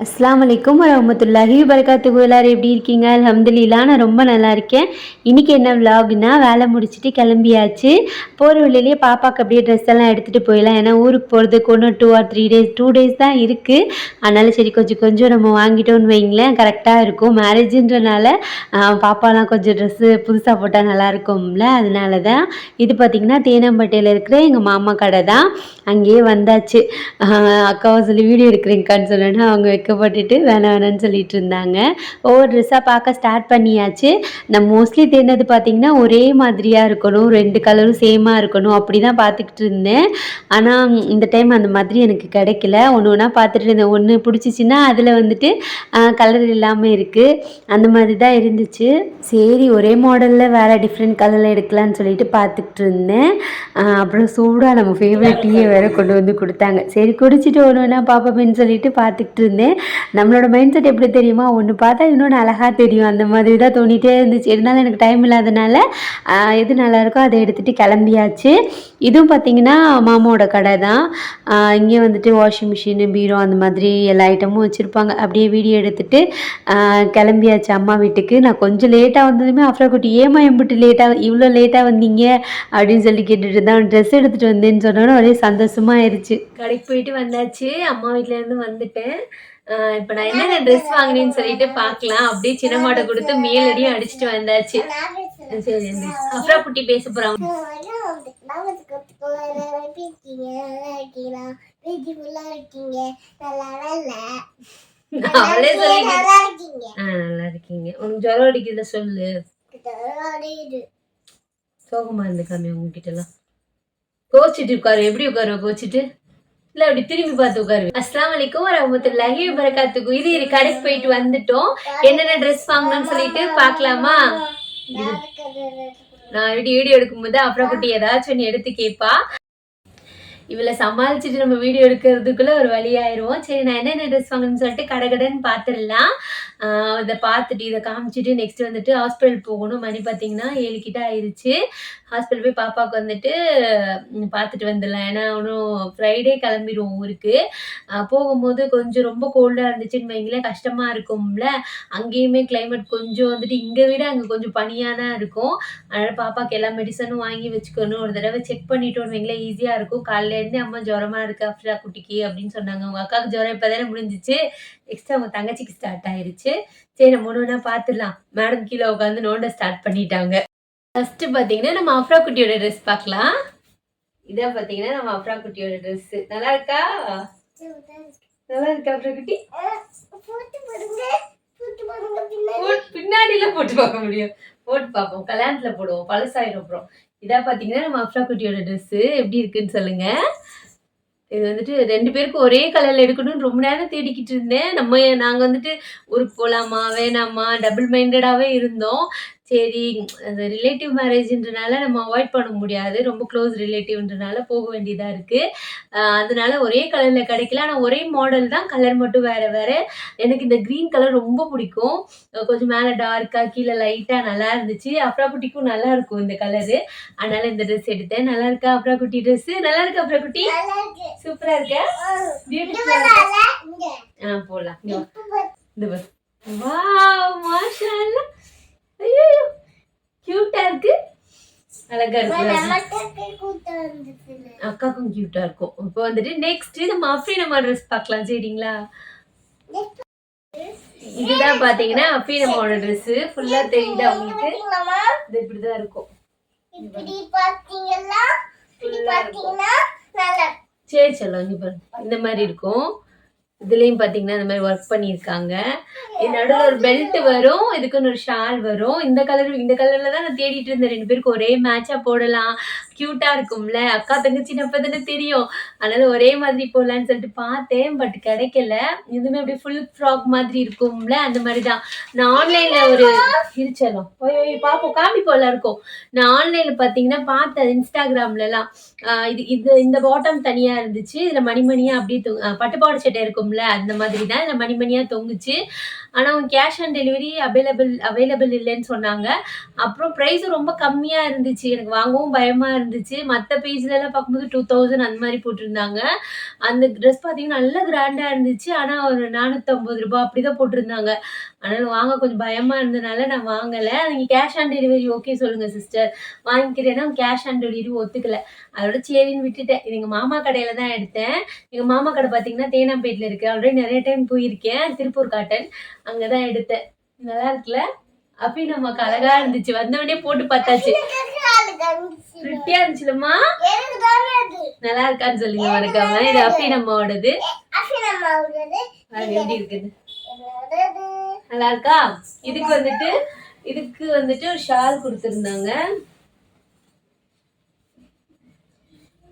அஸ்ஸலாமு அலைக்கும் வரஹ்மத்துல்லாஹி வபரகாத்துஹு. எல்லாரும் எப்படி இருக்கீங்க? அல்ஹம்துலில்லாஹ் நான் ரொம்ப நல்லா இருக்கேன். இன்றைக்கி என்ன விலாக்னா, வேலை முடிச்சுட்டு கிளம்பியாச்சு. போகிற வழியிலேயே பாப்பாவுக்கு அப்படியே ட்ரெஸ் எல்லாம் எடுத்துகிட்டு போயிடலாம். ஏன்னா ஊருக்கு போகிறதுக்கு ஒன்று 2 ஆர் 3 டேஸ் 2 டேஸ் தான் இருக்குது. அதனால சரி கொஞ்சம் கொஞ்சம் நம்ம வாங்கிட்டோன்னு வைங்களேன், கரெக்டாக இருக்கும். மேரேஜுன்றனால பாப்பாலாம் கொஞ்சம் ட்ரெஸ்ஸு புதுசாக போட்டால் நல்லாயிருக்கும்ல, அதனால தான். இது பார்த்திங்கன்னா தேனாம்பேட்டையில் இருக்கிற எங்கள் மாமா கடை தான். அங்கேயே வந்தாச்சு. அக்காவை சொல்லி வீடியோ எடுக்கிறேங்க்கான்னு சொன்னேன்னா அவங்க வைக்கப்பட்டுட்டு வேணான்னு சொல்லிட்டு இருந்தாங்க. ஒவ்வொரு ட்ரெஸ்ஸாக பார்க்க ஸ்டார்ட் பண்ணியாச்சு. நான் மோஸ்ட்லி தேடினது பார்த்திங்கன்னா ஒரே மாதிரியாக இருக்கணும், 2 கலரும் சேமாக இருக்கணும், அப்படி தான் பார்த்துக்கிட்டு இருந்தேன். ஆனால் இந்த டைம் அந்த மாதிரி எனக்கு கிடைக்கல. ஒன்று ஒன்றா பார்த்துட்டு இருந்தேன். ஒன்று பிடிச்சிச்சின்னா அதில் வந்துட்டு கலர் இல்லாமல் இருக்குது. அந்த மாதிரி தான் இருந்துச்சு. சரி ஒரே மாடலில் வேறு டிஃப்ரெண்ட் கலரில் எடுக்கலான்னு சொல்லிட்டு பார்த்துக்கிட்டு இருந்தேன். அப்புறம் சூடாக நம்ம ஃபேவரட் டீயை வேறு கொண்டு வந்து கொடுத்தாங்க. சரி குடிச்சிட்டு ஒன்று ஒன்றா பார்ப்போமேன்னு சொல்லிட்டு பார்த்துக்கிட்டு இருந்தேன். நம்மளோட மைண்ட் செட் எப்படி தெரியுமா, ஒன்று பார்த்தா இன்னொன்று அழகாக தெரியும். அந்த மாதிரி தான் தோணிகிட்டே இருந்துச்சு. இருந்தாலும் எனக்கு டைம் இல்லாதனால எது நல்லாயிருக்கோ அதை எடுத்துகிட்டு கிளம்பியாச்சு. இதுவும் பார்த்திங்கன்னா மாமாவோட கடை தான். இங்கே வந்துட்டு வாஷிங் மிஷினு, பீரோ அந்த மாதிரி எல்லா ஐட்டமும் வச்சுருப்பாங்க. அப்படியே வீடியோ எடுத்துகிட்டு கிளம்பியாச்சு அம்மா வீட்டுக்கு. நான் கொஞ்சம் லேட்டாக வந்ததுமே அஃப்ரா குட்டி ஏமா எம்பிட்டு லேட்டாக இவ்வளோ லேட்டாக வந்தீங்க அப்படின்னு சொல்லி கேட்டுட்டு தான் ட்ரெஸ் எடுத்துகிட்டு வந்தேன்னு சொன்னோன்னே ஒரே சந்தோஷமாக ஆயிடுச்சு. கடைக்கு போயிட்டு வந்தாச்சு. அம்மா வீட்டிலேருந்து வந்துட்டேன். இப்போ நான் என்னென்ன ட்ரெஸ் வாங்கினேன்னு சொல்லிட்டு பார்க்கலாம். அப்படியே சின்னமாட்டை கொடுத்து மேலடியும் அடிச்சுட்டு வந்தாச்சு. சரி அஃப்ரா குட்டி பேச போகிறாங்க. அவளே சொல்லி நல்லா இருக்கீங்க. உனக்கு ஜுரம் அடிக்கிறத சொல்லு. சோகமா இருந்து காமி உங்ககிட்ட எல்லாம் கோச்சிட்டு உட்காரு. எப்படி உட்காரு கோச்சிட்டு இல்ல அப்படி திரும்பி பார்த்து உட்காரு. அஸ்ஸலாமு அலைக்கும் வரஹ்மத்துல்லாஹி வபரகாத்துஹு. இது கடைக்கு போயிட்டு வந்துட்டோம். என்னென்ன ட்ரெஸ் வாங்கணும்னு சொல்லிட்டு பார்க்கலாமா? நான் வீடியோ எடுக்கும்போது அப்புறம் குட்டி ஏதாச்சும் ஒன்று எடுத்து கேட்பா. இவளை சமாளிச்சுட்டு நம்ம வீடியோ எடுக்கிறதுக்குள்ள ஒரு வழியாயிருவோம். சரி நான் என்னென்ன ட்ரெஸ் வாங்கணும்னு சொல்லிட்டு கடைன்னு பார்த்துடலாம். இதை பார்த்துட்டு இதை காமிச்சிட்டு நெக்ஸ்ட் வந்துட்டு ஹாஸ்பிட்டல் போகணும். மணி பார்த்தீங்கன்னா 7 கிட்ட ஆயிடுச்சு. ஹாஸ்பிட்டல் போய் பாப்பாவுக்கு வந்துட்டு பார்த்துட்டு வந்துடலாம். ஏன்னா ஒன்றும் ஃப்ரைடே கிளம்பிடுவோம் ஊருக்கு. போகும்போது கொஞ்சம் ரொம்ப கோல்டாக இருந்துச்சுன்னு வைங்களேன், கஷ்டமாக இருக்கும்ல. அங்கேயுமே கிளைமேட் கொஞ்சம் வந்துட்டு இங்கே விட அங்கே கொஞ்சம் பனியாக தான் இருக்கும். அதனால் பாப்பாவுக்கு எல்லா மெடிசனும் வாங்கி வச்சுக்கணும். ஒரு தடவை செக் பண்ணிட்டோன்னு வைங்களேன், ஈஸியாக இருக்கும். காலையிலேருந்து அம்மா ஜுரமாக இருக்கு அஃப்ரா குட்டிக்கு அப்படின்னு சொன்னாங்க. உங்கள் அக்காவுக்கு ஜுரம் இப்போ தானே முடிஞ்சிச்சு. நெக்ஸ்ட் அவங்க தங்கச்சிக்கு ஸ்டார்ட் ஆயிருச்சு. சரி நம்ம ஒன்று ஒன்றா பார்த்துடலாம். மேடம் கீழே உட்காந்து நோண்ட ஸ்டார்ட் பண்ணிட்டாங்க. ஃபர்ஸ்ட் பார்த்தீங்கன்னா நம்ம அஃப்ரா குட்டியோட ட்ரெஸ் பார்க்கலாம். இதான் பார்த்தீங்கன்னா நம்ம அஃப்ரா குட்டியோட ட்ரெஸ். நல்லா இருக்கா? நல்லா இருக்கா அஃப்ரா குட்டி? பின்னாடியில போட்டு பார்க்க முடியும். போட்டு பார்ப்போம். கல்யாணத்துல போடுவோம், பழசாயிரும் அப்புறம். இதான் பார்த்தீங்கன்னா நம்ம அஃப்ரா குட்டியோட ட்ரெஸ். எப்படி இருக்குன்னு சொல்லுங்க. இது வந்துட்டு 2 பேருக்கும் ஒரே கலரில் எடுக்கணும்னு ரொம்ப நேரம் தேடிக்கிட்டு இருந்தேன். நாங்கள் வந்துட்டு ஊருக்கு போகலாமா வேணாமா டபுள் மைண்டடாகவே இருந்தோம். சரி அது ரிலேட்டிவ் மேரேஜ்ன்றனால நம்ம அவாய்ட் பண்ண முடியாது. ரொம்ப க்ளோஸ் ரிலேட்டிவ்ன்றனால போக வேண்டியதாக இருக்குது. அதனால ஒரே கலரில் கிடைக்கல. ஆனால் ஒரே மாடல் தான், கலர் மட்டும் வேறு வேறு. எனக்கு இந்த க்ரீன் கலர் ரொம்ப பிடிக்கும். கொஞ்சம் மேலே டார்க்காக கீழே லைட்டாக நல்லா இருந்துச்சு. அஃப்ரா குட்டிக்கும் நல்லா இருக்கும் இந்த கலரு. அதனால் இந்த ட்ரெஸ் எடுத்தேன். நல்லா இருக்கா அஃப்ரா குட்டி ட்ரெஸ்ஸு? நல்லா இருக்கா அஃப்ரா குட்டி? சூப்பரா இருக்கா? போலாம். வாவ் மாஷா அல்லாஹ். ஐயோ கியூட்டா இருக்கு. அழகா இருக்கு. அக்காக்கும் கியூட்டா இருக்கும். இப்போ வந்துட்டு நெக்ஸ்ட் நம்ம அஃப்ரீனம்மா ட்ரெஸ் பார்க்கலாம். சரிங்களா? இதுதான் பாத்தீங்கன்னா அஃப்ரீனம்மாவோட ட்ரெஸ். ஃபுல்லா தெரியுதா உங்களுக்கு? இது இப்படிதான் இருக்கும். சரி சொல்லுங்க. இங்க பாருங்க இந்த மாதிரி இருக்கும். இதுலேயும் பார்த்தீங்கன்னா இந்த மாதிரி ஒர்க் பண்ணியிருக்காங்க. இது நடுவில் ஒரு பெல்ட் வரும், இதுக்குன்னு ஒரு ஷால் வரும். இந்த கலரில் தான் நான் தேடிட்டு இருந்தேன். 2 பேருக்கு ஒரே மேட்சாக போடலாம், க்யூட்டாக இருக்கும்ல. அக்கா தங்கச்சி நம்ம தானே தெரியும், அதனால ஒரே மாதிரி போடலான்னு சொல்லிட்டு பார்த்தேன். பட் கிடைக்கல. இதுவுமே அப்படியே ஃபுல் ஃப்ராக் மாதிரி இருக்கும்ல, அந்த மாதிரி தான். நான் ஆன்லைனில் ஒரு இருச்சலும் பார்ப்போம் காமிப்போம் எல்லாருக்கும். நான் ஆன்லைனில் பார்த்தீங்கன்னா பார்த்தேன் இன்ஸ்டாகிராம்லலாம். இது இந்த பாட்டம் தனியாக இருந்துச்சு. இதில் மணிமணியாக அப்படியே பட்டுப்பாவாடை சட்டை இருக்கும் இருக்கும்ல அந்த மாதிரி தான் இதில் மணி மணியாக தொங்குச்சு. ஆனால் அவங்க கேஷ் ஆன் டெலிவரி அவைலபிள் இல்லைன்னு சொன்னாங்க. அப்புறம் ப்ரைஸும் ரொம்ப கம்மியாக இருந்துச்சு. எனக்கு வாங்கவும் பயமாக இருந்துச்சு. மற்ற பேஜ்லலாம் பார்க்கும்போது 2000 அந்த மாதிரி போட்டிருந்தாங்க. அந்த ட்ரெஸ் பார்த்தீங்கன்னா நல்ல கிராண்டாக இருந்துச்சு. ஆனால் ஒரு ரூ. 450 அப்படி தான் போட்டிருந்தாங்க. அதனால வாங்க கொஞ்சம் பயமா இருந்தனால நான் வாங்கல. நீங்க கேஷ் ஆன் டெலிவரி ஓகே சொல்லுங்க சிஸ்டர். வாங்கிக்கிறேன்னா கேஷ் ஆன் டெலிவரி ஒத்துக்கல. அதோட சரின்னு விட்டுட்டேன். இது எங்க மாமா கடையில தான் எடுத்தேன். எங்க மாமா கடை பார்த்தீங்கன்னா தேனாம்பேட்ல இருக்கு. ஆல்ரெடி நிறைய டைம் போயிருக்கேன். திருப்பூர் காட்டன். அங்க தான் எடுத்தேன். நல்லா இருக்குல்ல? அப்படி நமக்கு அழகா இருந்துச்சு. வந்தவொடனே போட்டு பார்த்தாச்சு. பிரிட்டியா இருந்துச்சுலம்மா? நல்லா இருக்கான்னு சொல்லுங்க மறக்காம. இது அப்படி நம்மோடது. எப்படி இருக்குது? நல்லா இருக்கா? இதுக்கு வந்துட்டு ஒரு ஷால் கொடுத்துருந்தாங்க.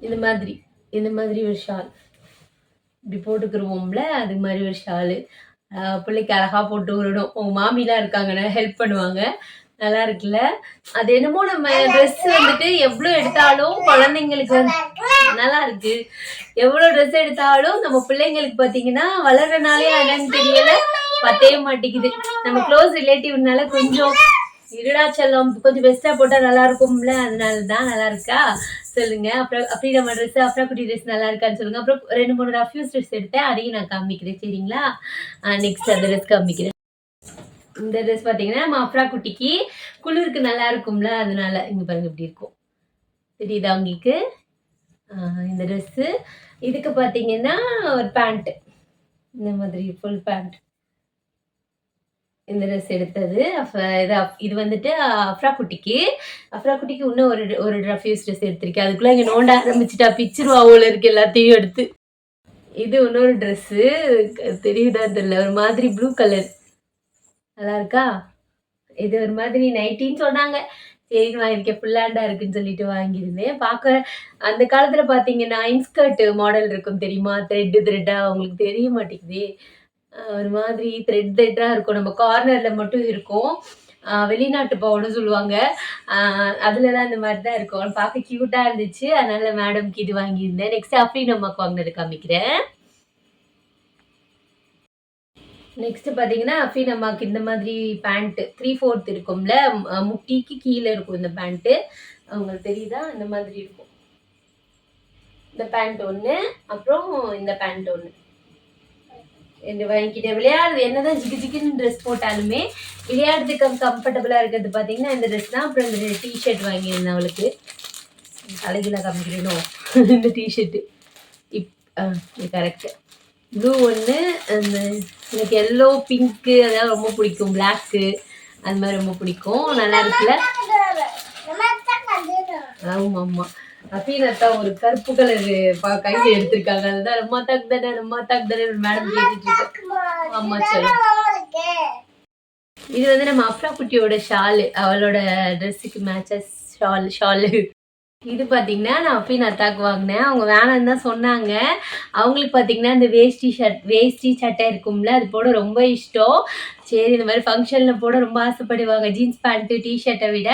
இந்த மாதிரி ஒரு ஷால் இப்படி போட்டுக்கிருவோம்ல, அது மாதிரி ஒரு ஷாலு. பிள்ளைக்கு அழகா போட்டு விடணும். உங்க மாமிலாம் இருக்காங்கன்னா ஹெல்ப் பண்ணுவாங்க. நல்லா இருக்குல்ல? அது என்னமோ நம்ம ட்ரெஸ் வந்துட்டு எவ்வளோ எடுத்தாலும் குழந்தைங்களுக்கு நல்லா இருக்கு. எவ்வளோ ட்ரெஸ் எடுத்தாலும் நம்ம பிள்ளைங்களுக்கு பார்த்தீங்கன்னா வளர்றனாலே என்னன்னு தெரியல, பத்தவே மாட்டேங்குது. நம்ம க்ளோஸ் ரிலேட்டிவ்னால கொஞ்சம் இருடா செல்லம் கொஞ்சம் பெஸ்டா போட்டா நல்லா இருக்கும்ல, அதனால தான். நல்லா இருக்கா சொல்லுங்க. அப்புறம் அப்படி நம்ம ட்ரெஸ் அப்புறா குட்டி ட்ரெஸ் நல்லா இருக்கான்னு சொல்லுங்க. அப்புறம் 2-3 ரஃப்யூஸ் ட்ரெஸ் எடுத்தேன், அதையும் நான் காமிக்கிறேன் சரிங்களா? நெக்ஸ்ட் அந்த ட்ரெஸ் காமிக்கிறேன். இந்த ட்ரெஸ் பார்த்தீங்கன்னா நம்ம அப்ரா குட்டிக்கு குளிருக்கு நல்லா இருக்கும்ல, அதனால இங்க பாருங்க இப்படி இருக்கும். தெரியுதா உங்களுக்கு? இந்த ட்ரெஸ்ஸு இதுக்கு பார்த்தீங்கன்னா ஒரு பேண்ட், இந்த மாதிரி ஃபுல் பேண்ட். இந்த ட்ரெஸ் எடுத்தது இது வந்துட்டு அஃப்ரா குட்டிக்கு இன்னும் ஒரு ரஃப்யூஸ் ட்ரெஸ் எடுத்திருக்கேன். அதுக்குள்ள இங்கே நோண்ட ஆரம்பிச்சுட்டா பிச்சிருவா போல இருக்கு எல்லாத்தையும் எடுத்து. இது இன்னொரு ட்ரெஸ்ஸு தெரியுதா தெரியல, ஒரு மாதிரி ப்ளூ கலர். நல்லா இருக்கா? இது ஒரு மாதிரி நைட்டின்னு சொன்னாங்க. சரின்னு வாங்கியிருக்கேன். ஃபுல்லாண்டா இருக்குன்னு சொல்லிட்டு வாங்கியிருந்தேன். பார்க்க அந்த காலத்துல பார்த்தீங்கன்னா இன்ஸ்கர்ட் மாடல் இருக்கும் தெரியுமா? த்ரெட்டா உங்களுக்கு தெரிய மாட்டேங்குது. ஒரு மாதிரி த்ரெட்டா இருக்கும். நம்ம கார்னர்ல மட்டும் இருக்கும். வெளிநாட்டு பவுன்னு சொல்லுவாங்க. அதுலலாம் இந்த மாதிரி தான் இருக்கும். பார்க்க கியூட்டா இருந்துச்சு. அதனால மேடம்க்கு இது வாங்கியிருந்தேன். நெக்ஸ்ட் அஃப்ரீன் அம்மாக்கு வாங்கினது காமிக்கிறேன். நெக்ஸ்ட் பார்த்தீங்கன்னா அஃப்ரீன் அம்மாக்கு இந்த மாதிரி பேண்ட் 3/4 இருக்கும்ல, முட்டிக்கு கீழே இருக்கும் இந்த பேண்ட்டு. அவங்களுக்கு தெரியுதா? இந்த மாதிரி இருக்கும். இந்த பேண்ட் ஒன்று, அப்புறம் இந்த பேண்ட் ஒன்று. இந்த வாங்கிக்கிட்டேன். விளையாடுறது என்னதான் ஜிக்கு ஜிக்குன்னு ட்ரெஸ் போட்டாலுமே விளையாடுறதுக்கு கம்ஃபர்டபுளாக இருக்கிறது பார்த்தீங்கன்னா இந்த ட்ரெஸ் தான். அப்புறம் இந்த டிஷர்ட் வாங்கியிருந்தேன் அவளுக்கு. தலைகீழ காமிக்கிறேனோ இந்த டிஷர்ட்டு கரெக்டு. ப்ளூ ஒன்று, அந்த எனக்கு எல்லோ பிங்க்கு அதெல்லாம் ரொம்ப பிடிக்கும். பிளாக்கு அது மாதிரி ரொம்ப பிடிக்கும். நல்லா இருக்குல்ல? ஆமாம் ஆமாம். அஃபீனத்தா ஒரு கருப்பு கலர் கையில் எடுத்திருக்காங்க. அதுதான் ரொம்ப தாக்கு தானே மேடம் கேட்டுட்டு இருக்கேன். ஆமா சரி. இது வந்து நம்ம அஃப்ரா குட்டியோட ஷாலு, அவளோட ட்ரெஸ்ஸுக்கு மேட்சா ஷாலு. இது பார்த்தீங்கன்னா நான் அஃபீன் அத்தாக்கு வாங்கினேன். அவங்க வேணான்னு தான் சொன்னாங்க. அவங்களுக்கு பார்த்தீங்கன்னா இந்த வேஷ்டி சட்டை இருக்கும்ல, அது போட ரொம்ப இஷ்டம். சரி இந்த மாதிரி ஃபங்க்ஷனில் போட ரொம்ப ஆசைப்படுவாங்க. ஜீன்ஸ் பேண்ட்டு டிஷர்ட்டை விட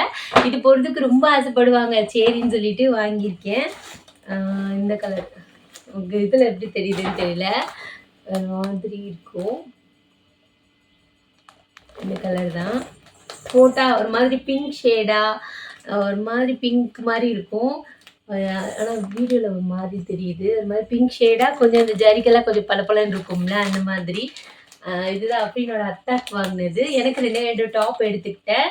இது போடுறதுக்கு ரொம்ப ஆசைப்படுவாங்க. சரின்னு சொல்லிட்டு வாங்கியிருக்கேன். இந்த கலர் உங்கள் இதில் எப்படி தெரியுதுன்னு தெரியல, மாதிரி இருக்கும். இந்த கலர் தான் போட்டால் ஒரு மாதிரி பிங்க் ஷேடாக, ஒரு மாதிரி பிங்க் மாதிரி இருக்கும். ஆனால் வீடியோவில் ஒரு மாதிரி தெரியுது. அது மாதிரி பிங்க் ஷேடாக கொஞ்சம் இந்த ஜரிக்கெல்லாம் கொஞ்சம் பளபளன்னு இருக்கும்ல, அந்த மாதிரி. இதுதான் அஃப்ரீனோட அத்தாக்கு வாங்கினது. எனக்கு 2 டாப் எடுத்துக்கிட்டேன்.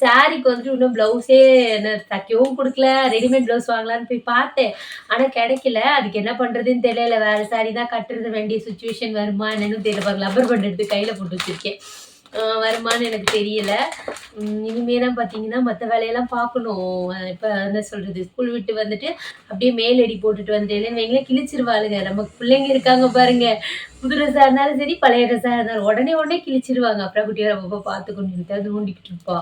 சாரீக்கு வந்துட்டு இன்னும் ப்ளவுஸே என்ன தைக்கவும் கொடுக்கல. ரெடிமேட் ப்ளவுஸ் வாங்கலான்னு போய் பார்த்தேன், ஆனால் கிடைக்கல. அதுக்கு என்ன பண்ணுறதுன்னு தெரியல. வேறு சாரீ தான் கட்டுறது வேண்டிய சுச்சுவேஷன் வருமா என்னன்னு தெரியல. பாருங்க லப்பர் பண்ட் எடுத்து கையில் போட்டு வச்சுருக்கேன். வருமானு எனக்கு தெரியல. இனிமே தான் பார்த்தீங்கன்னா மற்ற வேலையெல்லாம் பார்க்கணும். இப்போ என்ன சொல்கிறது, ஸ்கூல் விட்டு வந்துட்டு அப்படியே மேலடி போட்டுட்டு வந்துட்டேன்னு வைங்களேன், கிழிச்சிருவாளுங்க. நமக்கு பிள்ளைங்க இருக்காங்க பாருங்க, புது ட்ரெஸ்ஸாக இருந்தாலும் சரி பழைய ட்ரெஸ்ஸாக இருந்தாலும் உடனே கிழிச்சிருவாங்க. அப்புறம் குட்டியை ரொம்ப பார்த்துக்கொண்டு அது நோண்டிக்கிட்டு இருப்பா.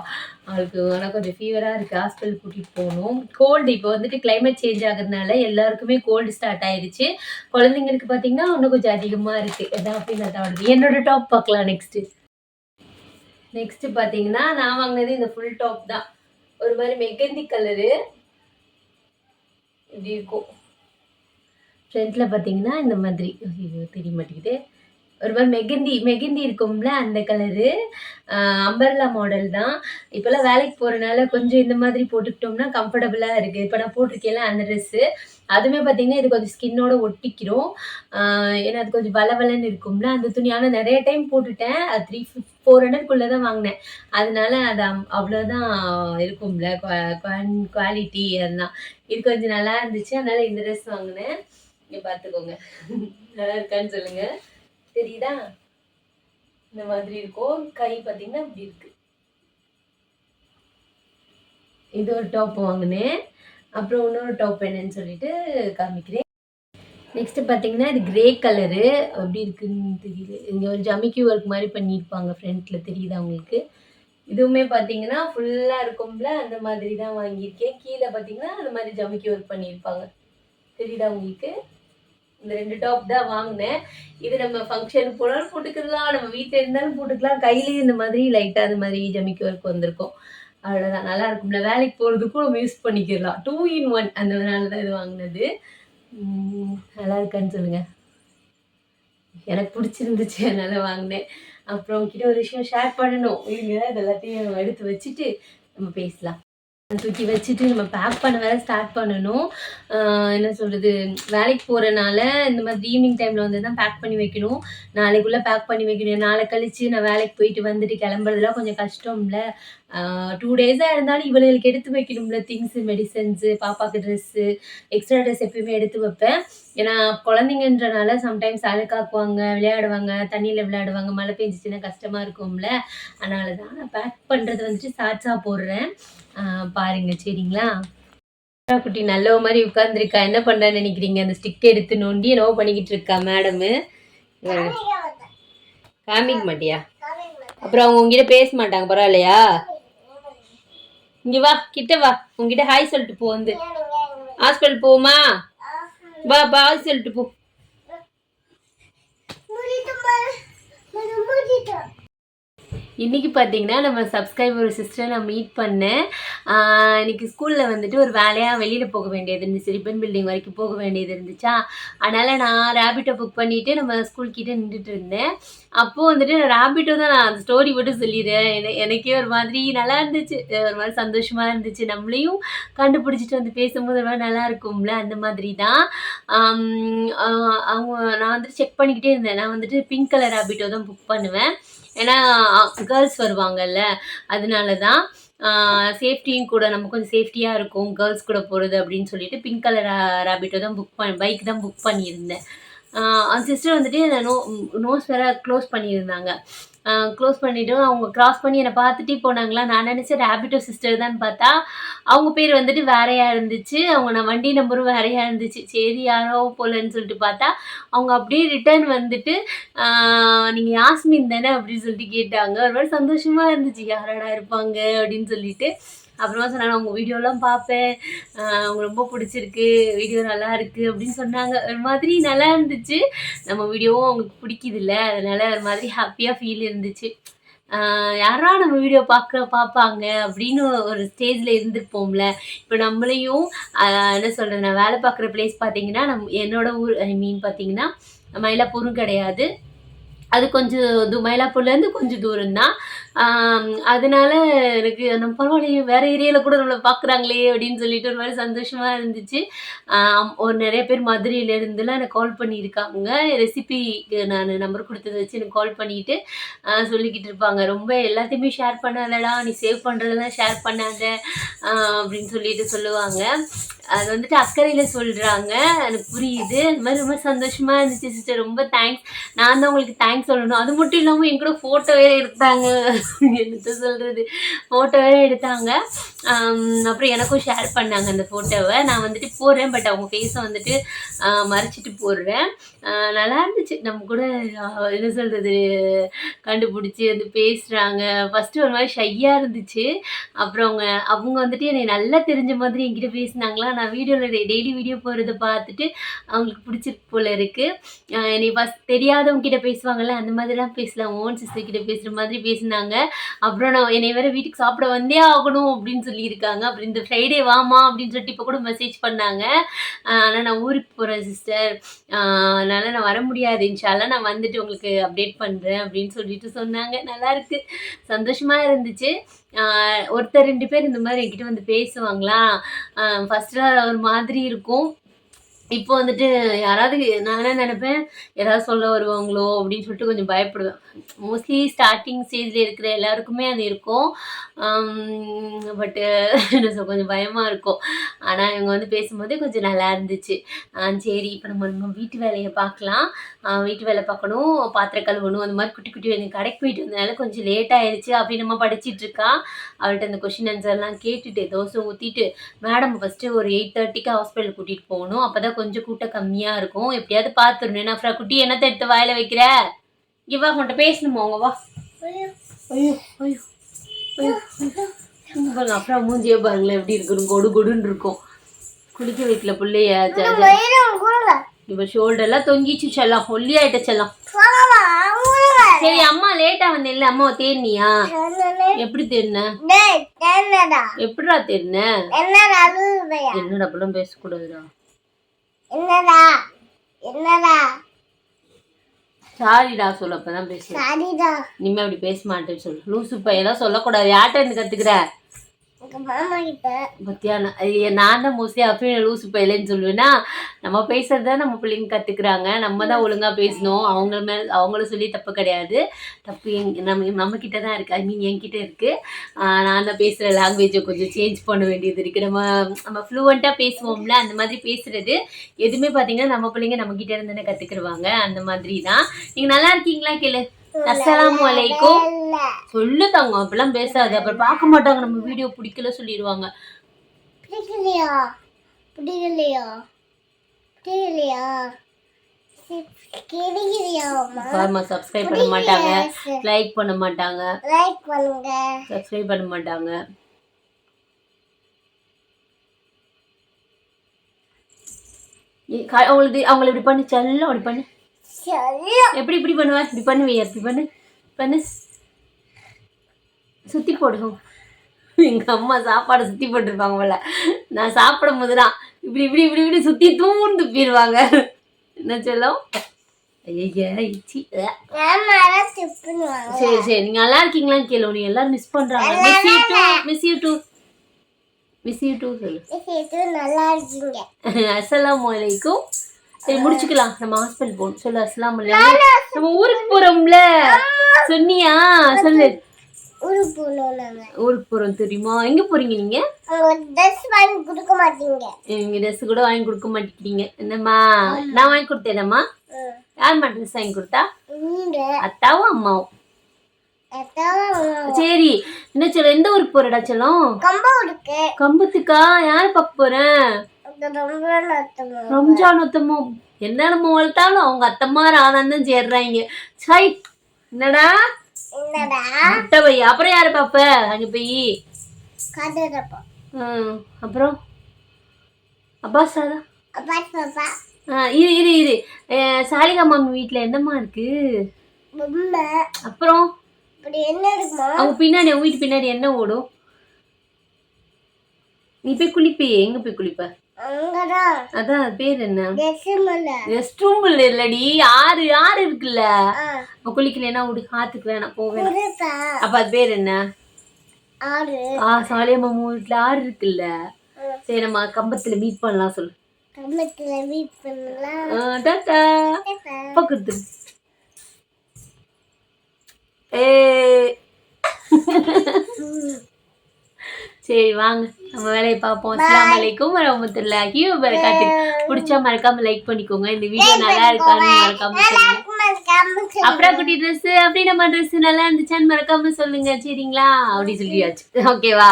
அவளுக்கு ஆனால் கொஞ்சம் ஃபீவராக இருக்குது, ஹாஸ்பிட்டல் கூட்டிகிட்டு போகணும். கோல்டு இப்போ வந்துட்டு கிளைமேட் சேஞ்ச் ஆகுறதுனால எல்லாருக்குமே கோல்டு ஸ்டார்ட் ஆயிடுச்சு. குழந்தைங்களுக்கு பார்த்தீங்கன்னா இன்னும் கொஞ்சம் அதிகமாக இருக்குது. எதாவது அப்படின்னு என்னோட டாப் பார்க்கலாம் நெக்ஸ்ட்டு பார்த்தீங்கன்னா நான் வாங்கினது இந்த ஃபுல் டாப் தான். ஒரு மாதிரி மெகந்தி கலரு இப்படி இருக்கும். ஃப்ரண்ட்டில் பார்த்தீங்கன்னா இந்த மாதிரி, ஐயோ தெரிய மாட்டேங்குது, ஒரு மாதிரி மெகந்தி மெகந்தி இருக்கும்ல அந்த கலரு. அம்பர்லா மாடல் தான். இப்போல்லாம் வேலைக்கு போகிறனால கொஞ்சம் இந்த மாதிரி போட்டுக்கிட்டோம்னா கம்ஃபர்டபுளாக இருக்குது. இப்போ நான் போட்டிருக்கேன்ல அந்த ட்ரெஸ்ஸு, அதுவுமே பார்த்தீங்கன்னா இது கொஞ்சம் ஸ்கின்னோட ஒட்டிக்கிறோம். ஏன்னா அது கொஞ்சம் வளவலன்னு இருக்கும்ல அந்த துணி. ஆனால் நிறைய டைம் போட்டுட்டேன். அது 400க்குள்ளே தான் வாங்கினேன். அதனால அது அவ்வளோதான் இருக்கும்ல குவாலிட்டி அதெல்லாம். இது கொஞ்சம் நல்லா இருந்துச்சு, அதனால இந்த ட்ரெஸ் வாங்கினேன். இங்கே பார்த்துக்கோங்க. நல்லா இருக்கான்னு சொல்லுங்கள். தெரியுதா? இந்த மாதிரி இருக்கும். கை பார்த்தீங்கன்னா இப்படி இருக்கு. இது ஒரு டாப் வாங்கினேன். அப்புறம் இன்னொரு டாப் என்னன்னு சொல்லிட்டு காமிக்கிறேன். நெக்ஸ்ட் பார்த்தீங்கன்னா இது கிரே கலரு. அப்படி இருக்குன்னு தெரியல. இங்கே ஒரு ஜமிக்கி ஒர்க் மாதிரி பண்ணியிருப்பாங்க ஃப்ரண்ட்ல, தெரியுதா உங்களுக்கு? இதுவுமே பார்த்தீங்கன்னா ஃபுல்லாக இருக்கும்ல அந்த மாதிரி தான் வாங்கியிருக்கேன். கீழே பார்த்தீங்கன்னா அந்த மாதிரி ஜமிக்கி ஒர்க் பண்ணியிருப்பாங்க, தெரியுதா உங்களுக்கு? இந்த 2 டாப் தான் வாங்கினேன். இது நம்ம ஃபங்க்ஷனுக்கு போனாலும் போட்டுக்கலாம், நம்ம வீட்டில் இருந்தாலும் போட்டுக்கலாம். கையிலேயும் இந்த மாதிரி லைட்டாக அந்த மாதிரி ஜமிக்கி ஒர்க் வந்திருக்கும். அவ்வளோதான், நல்லா இருக்கும்ல. வேலைக்கு போகிறதுக்கும் நம்ம யூஸ் பண்ணிக்கலாம். 2 in 1 அதனால தான் இது வாங்கினது. நல்லா இருக்கான்னு சொல்லுங்கள். எனக்கு பிடிச்சிருந்துச்சு, அதனால் வாங்கினேன். அப்புறம் உங்ககிட்ட ஒரு விஷயம் ஷேர் பண்ணணும். இருங்க, இது எல்லாத்தையும் எடுத்து வச்சுட்டு நம்ம பேசலாம். தூக்கி வச்சுட்டு நம்ம பேக் பண்ண வேற ஸ்டார்ட் பண்ணணும். என்ன சொல்கிறது, வேலைக்கு போகிறனால இந்த மாதிரி ஈவினிங் டைமில் வந்து தான் பேக் பண்ணி வைக்கணும். நாளைக்குள்ளே பேக் பண்ணி வைக்கணும். நாளை கழித்து நான் வேலைக்கு போயிட்டு வந்துட்டு கிளம்புறதுலாம் கொஞ்சம் கஷ்டம்ல. 2 டேஸாக இருந்தாலும் இவளுக்கு எடுத்து வைக்கணும்ல திங்ஸு, மெடிசன்ஸு, பாப்பாவுக்கு ட்ரெஸ்ஸு, எக்ஸ்ட்ரா ட்ரெஸ் எப்பயுமே எடுத்து வைப்பேன். ஏன்னா குழந்தைங்கன்றனால சம்டைம்ஸ் அழுக்காக்குவாங்க, விளையாடுவாங்க, தண்ணியில் விளையாடுவாங்க, மழை பெஞ்சிச்சுன்னா கஷ்டமாக இருக்கும்ல. அதனால தான் நான் பேக் பண்ணுறது வந்துட்டு ஷார்ட்ஸாக போடுறேன், பாருங்க. சரிங்களா? குட்டி நல்லவ மாதிரி உட்கார்ந்துருக்கா. என்ன பண்ணுறான்னு நினைக்கிறீங்க? அந்த ஸ்டிக் எடுத்து நோண்டி என்னவோ பண்ணிக்கிட்டு இருக்கா மேடமு. காமிக்க மாட்டியா? அப்புறம் அவங்க உங்ககிட்ட பேச மாட்டாங்க, பரவாயில்லையா? இங்கே வா, கிட்ட வா, உங்ககிட்ட ஹாய் சொல்லிட்டு போ. வந்து ஹாஸ்பிட்டல் போமா? வா பா, ஹாய் சொல்லிட்டு போ. இன்றைக்கி பார்த்தீங்கன்னா நம்ம சப்ஸ்கிரைபர் சிஸ்டரை நான் மீட் பண்ணேன். இன்றைக்கி ஸ்கூலில் வந்துட்டு ஒரு வேலையாக வெளியில் போக வேண்டியது இருந்துச்சு, ரிப்பன் பில்டிங் வரைக்கும் போக வேண்டியது இருந்துச்சா. அதனால் நான் ரேபிட்டோ புக் பண்ணிவிட்டு நம்ம ஸ்கூல் கிட்டே நின்றுட்டு இருந்தேன். அப்போது வந்துட்டு ரேபிட்டோ தான், நான் அந்த ஸ்டோரி மட்டும் சொல்லிடுறேன். எனக்கே ஒரு மாதிரி நல்லா இருந்துச்சு, ஒரு மாதிரி சந்தோஷமாக இருந்துச்சு. நம்மளையும் கண்டுபிடிச்சிட்டு வந்து பேசும்போது ஒரு மாதிரி நல்லா இருக்கும்ல, அந்த மாதிரி தான். அவங்க நான் வந்துட்டு செக் பண்ணிக்கிட்டே இருந்தேன். நான் வந்துட்டு பிங்க் கலர் ரேபிட்டோ தான் புக் பண்ணுவேன், ஏன்னா கேர்ள்ஸ் வருவாங்கல்ல, அதனால தான். சேஃப்டியும் கூட, நம்ம கொஞ்சம் சேஃப்டியாக இருக்கும் கேர்ள்ஸ் கூட போகிறது அப்படின்னு சொல்லிட்டு பிங்க் கலர் ரேபிட்டோ தான் பைக் தான் புக் பண்ணியிருந்தேன். அந்த சிஸ்டர் வந்துட்டு நோஸ் வேறு க்ளோஸ் பண்ணியிருந்தாங்க. க்ளோஸ் பண்ணிவிட்டு அவங்க க்ராஸ் பண்ணி என்னை பார்த்துட்டே போனாங்களா. நான் நினச்சேன் ரேபிட்டோ சிஸ்டர் தான் பார்த்தா அவங்க பேர் வந்துட்டு வேறையாக இருந்துச்சு. நான் வண்டி நம்பரும் வேறையாக இருந்துச்சு. சரி யாரோ போலன்னு சொல்லிட்டு பார்த்தா அவங்க அப்படியே ரிட்டர்ன் வந்துட்டு நீங்கள் யாஸ்மின் தானே அப்படின்னு சொல்லிட்டு கேட்டாங்க. ஒரு மாதிரி சந்தோஷமாக இருந்துச்சு, யாராடா இருப்பாங்க அப்படின்னு சொல்லிட்டு. அப்புறமா சொன்னாங்க, அவங்க வீடியோலாம் பார்ப்பேன், அவங்க ரொம்ப பிடிச்சிருக்கு, வீடியோ நல்லா இருக்குது அப்படின்னு சொன்னாங்க. ஒரு மாதிரி நல்லா இருந்துச்சு. நம்ம வீடியோவும் அவங்களுக்கு பிடிக்குதுல்ல, அதனால் ஒரு மாதிரி ஹாப்பியாக ஃபீல் இருந்துச்சு. யாரா நம்ம வீடியோ பார்ப்பாங்க அப்படின்னு ஒரு ஸ்டேஜில் இருந்துருப்போம்ல. இப்போ நம்மளையும் என்ன சொல்கிறது, நான் வேலை பார்க்குற பிளேஸ் பார்த்தீங்கன்னா என்னோடய ஊர், ஐ மீன் பார்த்தீங்கன்னா மயிலாப்பூரும் கிடையாது, அது கொஞ்சம் மயிலாப்பூர்லேருந்து கொஞ்சம் தூரம் தான். அதனால எனக்கு நம்ம பரவாயில்லையே, வேறு ஏரியாவில் கூட நம்மளை பார்க்குறாங்களே அப்படின்னு சொல்லிட்டு ஒரு மாதிரி சந்தோஷமாக இருந்துச்சு. ஒரு நிறைய பேர் மதுரையிலேருந்துலாம் எனக்கு கால் பண்ணியிருக்காங்க. ரெசிபிக்கு நான் நம்பர் கொடுத்ததை வச்சு எனக்கு கால் பண்ணிவிட்டு சொல்லிக்கிட்டு இருப்பாங்க, ரொம்ப எல்லாத்தையுமே ஷேர் பண்ணாதடா, நீ சேவ் பண்ணுறதெல்லாம் ஷேர் பண்ணாத அப்படின்னு சொல்லிட்டு சொல்லுவாங்க. அது வந்துட்டு அக்கறையில் சொல்கிறாங்க, எனக்கு புரியுது. இந்த மாதிரி ரொம்ப சந்தோஷமாக இருந்துச்சு சிஸ்டர், ரொம்ப தேங்க்ஸ். நான் தான் உங்களுக்கு தேங்க்ஸ் சொல்லணும். அது மட்டும் இல்லாமல் என் கூட ஃபோட்டோ வேறு எடுத்தாங்க, என்னத்த சொல்கிறது, ஃபோட்டோ வேறு எடுத்தாங்க. அப்புறம் எனக்கும் ஷேர் பண்ணாங்க அந்த ஃபோட்டோவை. நான் வந்துட்டு போடுறேன், பட் அவங்க ஃபேஸை வந்துட்டு மறைச்சிட்டு போடுறேன். நல்லா இருந்துச்சு. நம்ம கூட என்ன சொல்கிறது, கண்டுபிடிச்சி வந்து பேசுகிறாங்க. ஃபஸ்ட்டு ஒரு மாதிரி ஷையாக இருந்துச்சு. அப்புறம் அவங்க வந்துட்டு என்னை நல்லா தெரிஞ்ச மாதிரி என்கிட்ட பேசினாங்களா. நான் வீடியோவில் டெய்லி வீடியோ போடுறத பார்த்துட்டு அவங்களுக்கு பிடிச்சிருக்கு போல இருக்குது. என்னை ஃபஸ்ட் தெரியாதவங்க கிட்ட பேசுவாங்கள்ல, அந்த மாதிரிலாம் பேசலாம், ஓன் சிஸ்டர் கிட்ட பேசுகிற மாதிரி பேசினாங்க. அப்புறம் நான் என்னை வேறு வீட்டுக்கு சாப்பிட வந்தே ஆகணும் அப்படின்னு சொல்லியிருக்காங்க. அப்புறம் இந்த ஃப்ரைடே வாமா அப்படின்னு சொல்லிட்டு இப்போ கூட மெசேஜ் பண்ணாங்க. ஆனால் நான் ஊருக்கு போகிறேன் சிஸ்டர், அதனால் நான் வர முடியாது, இன்ஷால்லா நான் வந்துட்டு உங்களுக்கு அப்டேட் பண்ணுறேன் அப்படின்னு சொல்லிட்டு சொன்னாங்க. நல்லாயிருக்கு, சந்தோஷமாக இருந்துச்சு. ஒருத்தர் 2 பேர் இந்த மாதிரி என்கிட்ட வந்து பேசுவாங்களா, ஃபஸ்ட்டில் ஒரு மாதிரி இருக்கும். இப்போ வந்துட்டு யாராவது நான் என்ன நினைப்பேன், ஏதாவது சொல்ல வருவாங்களோ அப்படின்னு சொல்லிட்டு கொஞ்சம் பயப்படுவேன். மோஸ்ட்லி ஸ்டார்டிங் ஸ்டேஜில் இருக்கிற எல்லாருக்குமே அது இருக்கும். பட்டு கொஞ்சம் பயமாக இருக்கும். ஆனால் இவங்க வந்து பேசும்போதே கொஞ்சம் நல்லா இருந்துச்சு. சரி, இப்போ நம்ம வீட்டு வேலையை பார்க்கலாம். வீட்டு வேலை பார்க்கணும், பாத்திரம் கழுவணும், அந்த மாதிரி குட்டி குட்டி வேலை. கடைக்கு போயிட்டு வந்ததுனால கொஞ்சம் லேட் ஆயிடுச்சு. அப்படின்னு நம்ம படிச்சுட்டு இருக்கா. அவள்கிட்ட அந்த கொஷின் ஆன்சர்லாம் கேட்டுட்டு தோசை ஊற்றிட்டு மேடம் ஃபஸ்ட்டு ஒரு 8:30க்கு ஹாஸ்பிட்டல் கூட்டிகிட்டு போகணும். அப்போ தான் கொஞ்சம் கூட்டம் கம்மியாக இருக்கும். எப்படியாவது பார்த்துடணும். நான் அப்புறம் குட்டி என்னத்தை எடுத்து வாயில் வைக்கிற, இங்கே வா, உன்கிட்ட பேசணுமா, அவங்க வா. ஐயோ ஐயோ ஐயோ பாருங்க, அப்புறம் மூஞ்சியே பாருங்களேன் எப்படி இருக்கணும், கொடு கொடுன்னு இருக்கும். குளிக்க வைக்கல பிள்ளைய. இப்போ ஷோல்டர்லாம் தொங்கிச்சு செல்லம், ஒல்லி ஆயிட்ட செல்லம். சரி, அம்மா லேட்டா வந்தேன் இல்ல, அம்மாவை தேடினியா? எப்படி தேடின? எப்படிடா தேடின? என்னடா அப்படிலாம் பேசக்கூடாதுடா. சாரிடா சொல்லு, அப்பதான் பேசுறேன். இனிமே அப்படி பேச மாட்டேன்னு சொல்லு. லூசு பையெல்லாம் சொல்லக்கூடாது. யார்கிட்ட இருந்து கத்துக்கிற? பத்தியா, நான் தான் மோஸ்ட்லி அப்பயும் லூசு பையலன்னு சொல்லுவேன்னா, நம்ம பேசுறதுதான் நம்ம பிள்ளைங்க கத்துக்கிறாங்க. நம்ம தான் ஒழுங்கா பேசணும். அவங்கள சொல்லி தப்பு கிடையாது. தப்பு நம்ம கிட்ட தான் இருக்கு. ஐ மீன் என்கிட்ட இருக்கு. நான் தான் பேசுற லாங்குவேஜை கொஞ்சம் சேஞ்ச் பண்ண வேண்டியது இருக்கு. நம்ம ஃப்ளூவெண்டா பேசுவோம்ல, அந்த மாதிரி பேசுறது எதுவுமே பாத்தீங்கன்னா நம்ம பிள்ளைங்க நம்ம கிட்ட இருந்து கத்துக்கிடுவாங்க. அந்த மாதிரி தான். நீங்க நல்லா இருக்கீங்களா கேளு. அஸ்ஸலாமு அலைக்கும் சொல்லு தங்க, அப்பெல்லாம் பேசாது, அப்புறம் பார்க்க மாட்டாங்க. நம்ம வீடியோ பிடிக்கல சொல்லிடுவாங்க. சப்ஸ்கிரைப் பண்ண மாட்டாங்க, லைக் பண்ண மாட்டாங்க, சப்ஸ்கிரைப் பண்ண மாட்டாங்க. அவங்களை இப்படி பண்ணி செல்லம், அப்படி பண்ணு. எப்படி இப்படி பண்ணுவேன், இப்படி பண்ணுவியா, இப்படி பண்ணு பண்ணு, சுத்தி போடுவோம். எங்க அம்மா சாப்பாடு சுத்தி போட்டுருப்பாங்க போல. நான் சாப்பிடும் போதுதான் இப்படி இப்படி இப்படி இப்படி சுத்தி தூண்டு போயிடுவாங்க. என்ன சொல்லும்? சரி சரி, நீங்க நல்லா இருக்கீங்களான்னு கேளு. நீ எல்லாரும் மிஸ் பண்றாங்க. மிஸ் யூ டூ சொல்லு. நல்லா இருக்கீங்க. அஸ்ஸலாமு அலைக்கும். சரி, முடிச்சுக்கலாம். நம்ம ஹாஸ்பிட்டல் போகணும். சொல்லு அஸ்ஸலாமு அலைக்கும். நம்ம ஊருக்கு போறோம்ல, சொன்னியா? சொல்லு. ஊருக்கு போறோம் தெரியுமா? எங்க போறீங்க நீங்க? ட்ரெஸ் வாங்கி கொடுக்க மாட்டீங்க. நீங்க ட்ரெஸ் கூட வாங்கி கொடுக்க மாட்டேங்கிறீங்க. என்னம்மா, நான் வாங்கி கொடுத்தேனம்மா? யாரும்மா ட்ரெஸ் வாங்கி கொடுத்தா? அத்தாவும் அம்மாவும். சரி, என்ன சொல்ல, எந்த ஊருக்கு போறடா செல்லம்? கம்பத்துக்கா? யாரு பார்க்க போறேன்? ரம்ஜான் அத்தம்மா. என்ன நம்ம வளர்த்தாலும் அவங்க அத்தம்மா ராதான் தான் சேர்றாங்க. சாய், என்னடா முட்டை. அப்புறம் யாரு பாப்ப அங்க போய்? அப்புறம் அப்பாஸ் தான். இரு சாலிகா மாமி வீட்டுல என்னம்மா இருக்கு? அப்புறம் அவங்க பின்னாடி, அவங்க வீட்டு பின்னாடி என்ன ஓடும்? நீ போய் குளிப்பியே, எங்க போய் குளிப்ப? அதான் பேர் என்ன? ரெஸ்ட் ரூம் இல்லடி, ஆறு இருக்குல்ல. குளிக்கலன்னா விடு, ஆத்துக்கு வேணாம் போவேன். அப்ப அது பேர் என்ன? சாலியா மாமா வீட்டுல ஆறு இருக்குல்ல. சரி, நம்ம கம்பத்துல மீட் பண்ணலாம். சொல்லு. பக்கத்து சரி வாங்க, நம்ம வேலையை பார்ப்போம். அஸ்ஸலாமு அலைக்கும் வரஹ்மத்துல்லாஹி வபரகாத்துஹு. பிடிச்சா மறக்காம லைக் பண்ணிக்கோங்க. இந்த வீடியோ நல்லா இருக்கான்னு மறக்காம சொல்லுங்க. அப்புறம் குட்டி ட்ரெஸ், அப்படி நம்ம ட்ரெஸ் நல்லா இருந்துச்சான்னு மறக்காம சொல்லுங்க. சரிங்களா? அப்படி சொல்லியாச்சு. ஓகேவா?